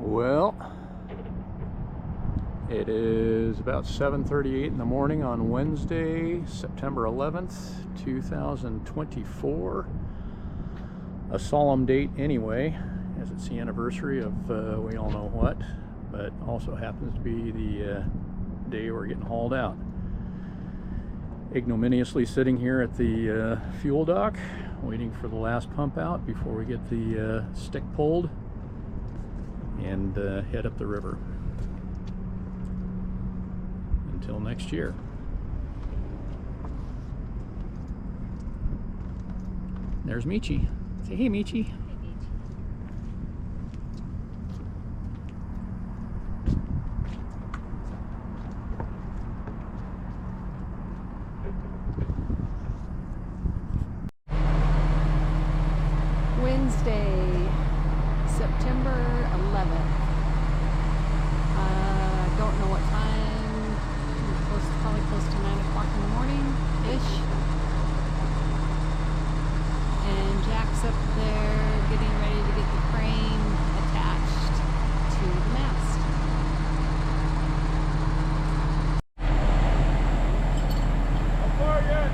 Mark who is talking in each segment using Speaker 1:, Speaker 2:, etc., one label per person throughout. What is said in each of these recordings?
Speaker 1: Well, it is about 7:38 in the morning on Wednesday, September 11th, 2024. A solemn date anyway, as it's the anniversary of we all know what, but also happens to be the day we're getting hauled out. Ignominiously sitting here at the fuel dock, waiting for the last pump out before we get the stick pulled and head up the river. Until next year. There's Michi. Say hey, Michi.
Speaker 2: Wednesday, September 11th. Don't know what time. Probably close to 9 o'clock in the morning-ish. And Jack's up there getting ready to get the crane attached to the mast.
Speaker 1: How far yet?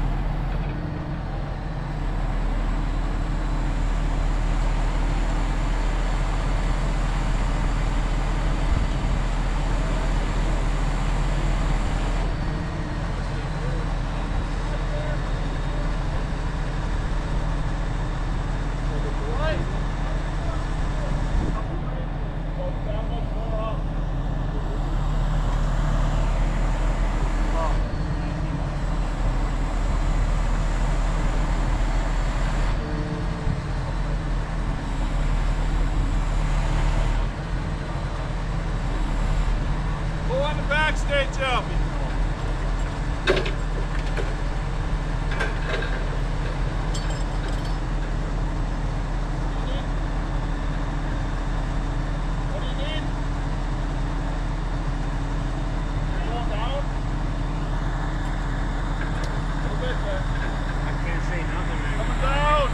Speaker 3: Backstage up. What do you need? You're going down? A little bit there. I can't say nothing, man. Coming down.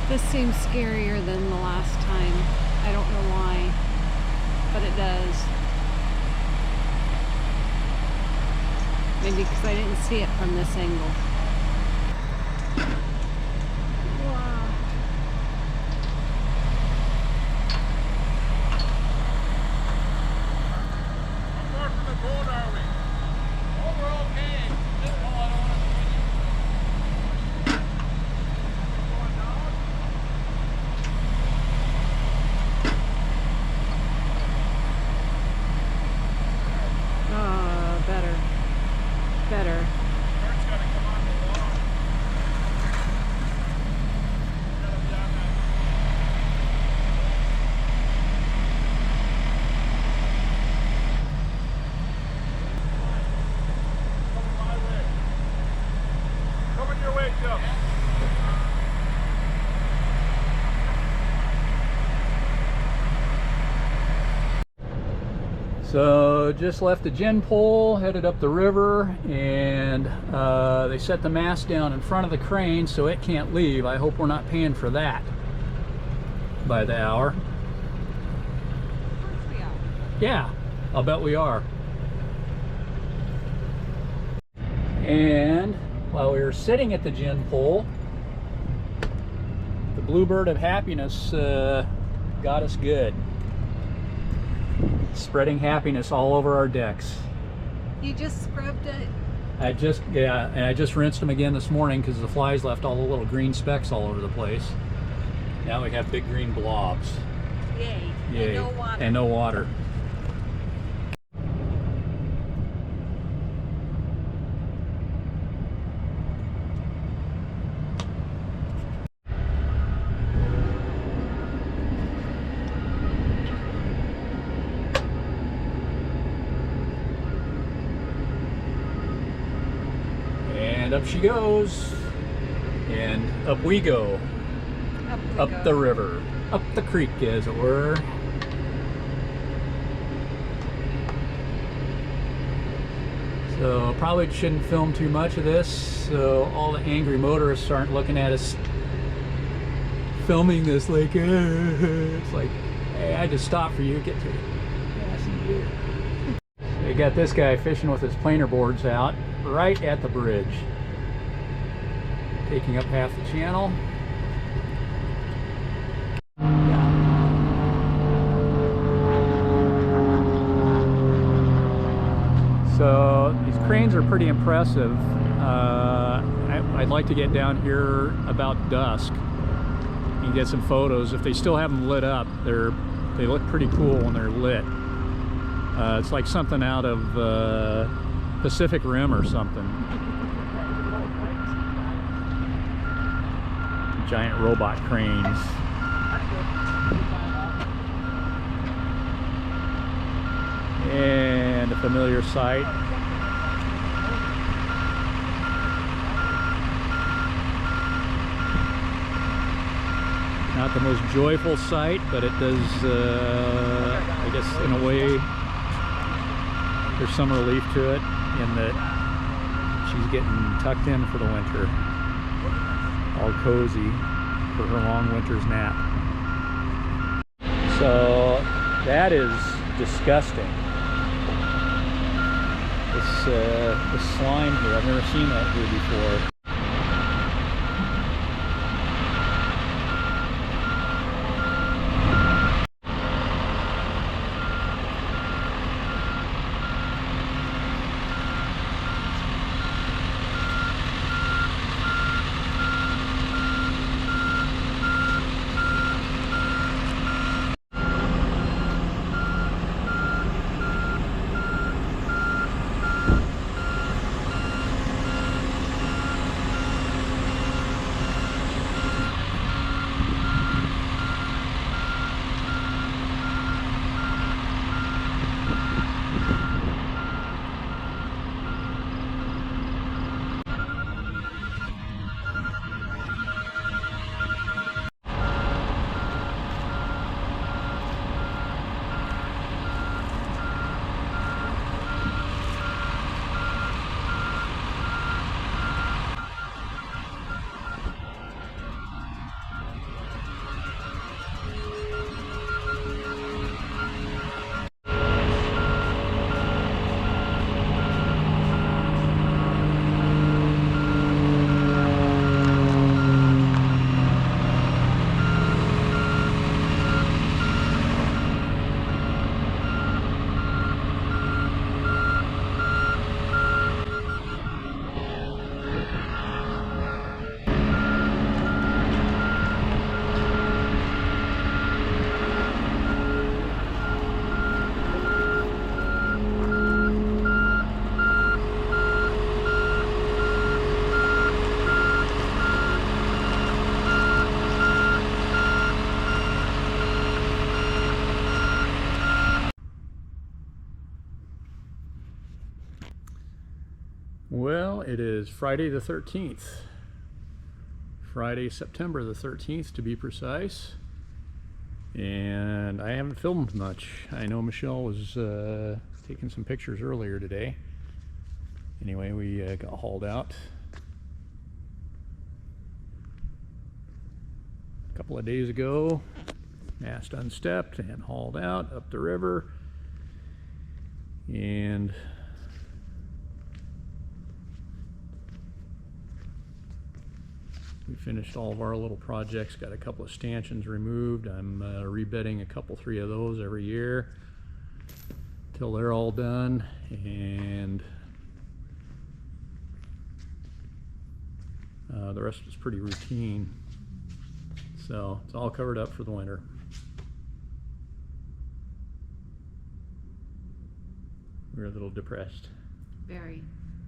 Speaker 2: This seems scarier than the last time. I don't know why, but it does. Maybe because I didn't see it from this angle. Wow.
Speaker 3: How far from the boat are we? Oh, we're okay. Just, oh, I don't want to swing you. Going down?
Speaker 2: Better.
Speaker 3: Kurt's got to come on the wall. Gotta be on that. Coming my way. Coming your way, Joe.
Speaker 1: So just left the gin pole, headed up the river, and they set the mast down in front of the crane so it can't leave. I hope we're not paying for that. by the hour.
Speaker 2: Of course we are.
Speaker 1: Yeah, I'll bet we are. And while we were sitting at the gin pool, the Bluebird of Happiness got us good. Spreading happiness all over our decks.
Speaker 2: You just scrubbed it?
Speaker 1: Yeah, and I just rinsed them again this morning because the flies left all the little green specks all over the place. Now we have big green blobs.
Speaker 2: Yay.
Speaker 1: Yay.
Speaker 2: And no water.
Speaker 1: And no water. And up she goes, and up we go, up the river, up the creek as it were. So probably shouldn't film too much of this, so all the angry motorists aren't looking at us filming this like, it's like, hey, I just stopped for you, get to it. Yeah, see you. They got this guy fishing with his planer boards out right at the bridge, taking up half the channel. So these cranes are pretty impressive. I'd like to get down here about dusk and get some photos. If they still have them lit up, they look pretty cool when they're lit. It's like something out of Pacific Rim or something. Giant robot cranes. And a familiar sight. Not the most joyful sight, but it does, I guess in a way, there's some relief to it in that she's getting tucked in for the winter. All cozy for her long winter's nap. So that is disgusting. This slime here, I've never seen that here before. Well, it is Friday the 13th. Friday, September the 13th to be precise. And I haven't filmed much. I know Michelle was taking some pictures earlier today. Anyway, we got hauled out a couple of days ago. mast unstepped and hauled out up the river. And we finished all of our little projects, got a couple of stanchions removed. I'm rebedding a couple, 3 of those every year till they're all done. And the rest was pretty routine. So it's all covered up for the winter. We're a little depressed.
Speaker 2: Very.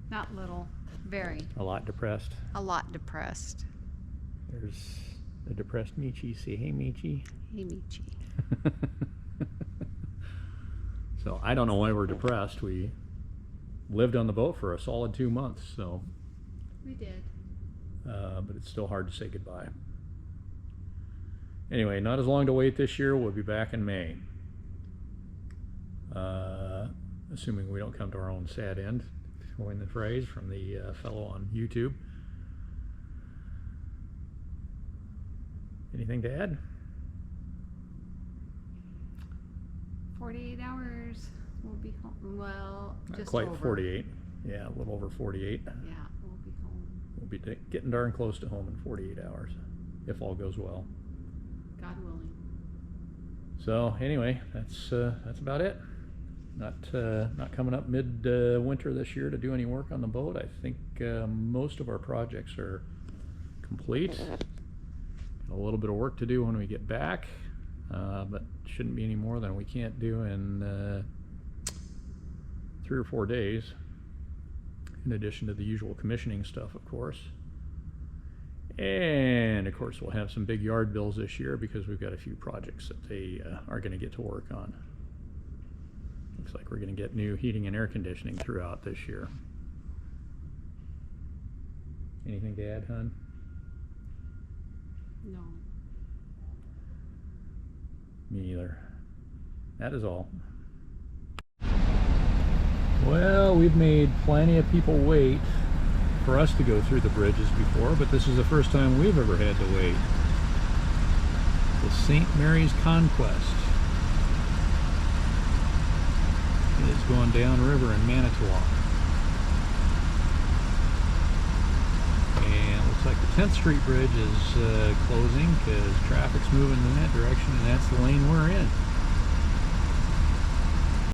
Speaker 2: Not little. Very.
Speaker 1: A lot depressed.
Speaker 2: A lot depressed.
Speaker 1: There's a depressed Michi. Say, hey, Michi.
Speaker 2: Hey, Michi.
Speaker 1: So I don't know why we're depressed. We lived on the boat for a solid 2 months, so.
Speaker 2: We did.
Speaker 1: But it's still hard to say goodbye. Anyway, not as long to wait this year. We'll be back in May. Assuming we don't come to our own sad end, coin the phrase from the fellow on YouTube. Anything to add?
Speaker 2: 48 hours. We'll be home. Well,
Speaker 1: Not
Speaker 2: just
Speaker 1: quite
Speaker 2: over.
Speaker 1: 48. Yeah, a little over 48.
Speaker 2: Yeah, we'll be home.
Speaker 1: We'll be getting darn close to home in 48 hours, if all goes well.
Speaker 2: God willing.
Speaker 1: So anyway, that's about it. Not coming up mid winter this year to do any work on the boat. I think most of our projects are complete. Got a little bit of work to do when we get back, but shouldn't be any more than we can't do in 3 or 4 days, in addition to the usual commissioning stuff, of course. And of course we'll have some big yard bills this year because we've got a few projects that they are going to get to work on. Looks like we're going to get new heating and air conditioning throughout this year. Anything to add, hon?
Speaker 2: No.
Speaker 1: Me either. That is all. Well, we've made plenty of people wait for us to go through the bridges before, but this is the first time we've ever had to wait. The St. Mary's Conquest is going downriver in Manitowoc. And it looks like the 10th Street Bridge is closing because traffic's moving in that direction, and that's the lane we're in.